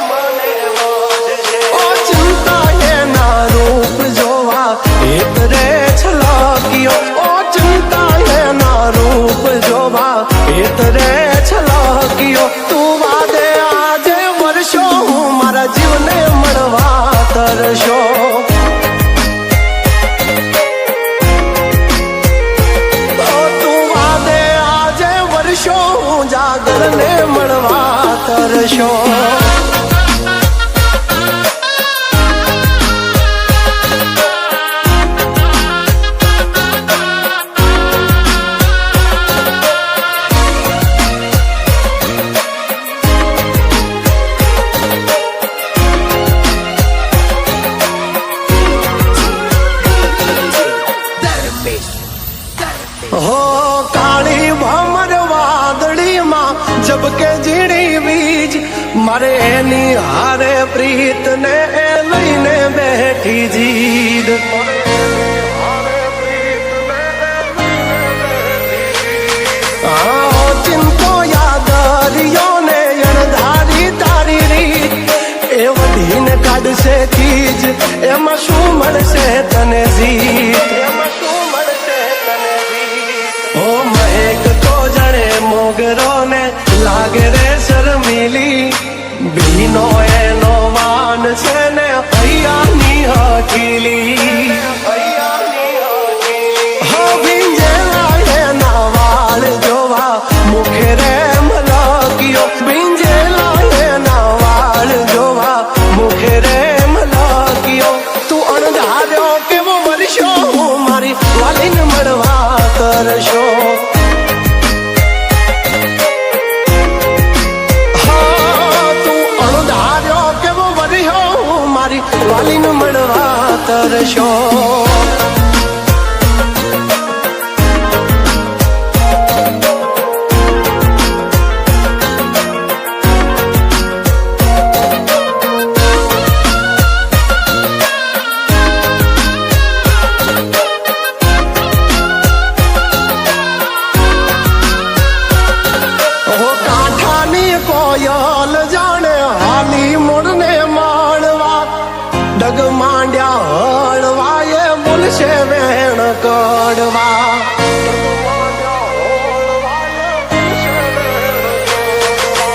મળશે ઓ ચિંતા એના રૂપ જોવા એતરે છલક્યો ઓ ચિંતા એના રૂપ જોવા એતરે છલક્યો તું વાદે આજે વર્ષો હું મારા જીવને મળવા તરશો જાગરને મળવા તરશો હો કાળી ભમર વાદળીમાં જબકે ઝીણી વીજ મારે એની હારે પ્રીત ને લઈને બેઠી જીદ ચિંતો યાદરિયો ને અણધારી તારી રીત એ વધીને કાઢશે ખીજ એમાં શું મળશે તને જીત ઓ મહેક તો જણે મોગરો ને લાગે રે શર્મિલી ભીનો એનો વાન છે ને હૈયાની હકીલી હો ભીંજેલા એના વાળ જોવા મુખે રે મલકિયો ભીંજેલા એના વાળ જોવા મુખે રે મલકિયો તું અણધાર્યો કેવો વર્ષો હું મારી વાલીને મળવા તરશો વાલીને મળવા તરશો કાંઠાની કોયલ જાણે હાલી મોડને માણવા ડગ માંડ્યા હળવાએ બોલશે વેણ કડવા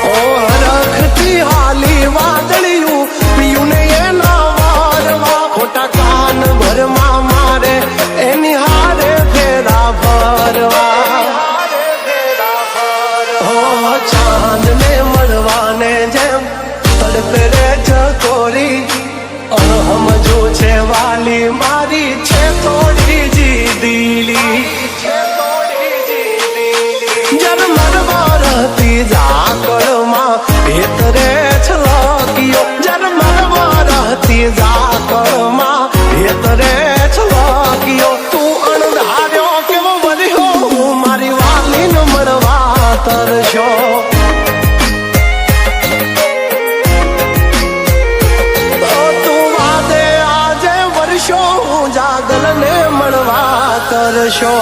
ઓ રખતી હાલી વાદળિયું પિયું ને એના વારવા ખોટા કાન ભરમાં મારે એની હારે ફેરા ભરવા ઓ ચાંદ ને મળવાને જેમ તડપે રે ચકોરી અણહમજો છે વાલી મારી છે થોડી જીદીલી જરમર વરતી ઝાકળમાં એતરે છલક્યો જરમર વરતી ઝાકળમાં એતરે છલક્યો તું અણધાર્યો કેવો વર્યો હું મારી વાલીને મળવા તરશો જાગરને મળવા તરશો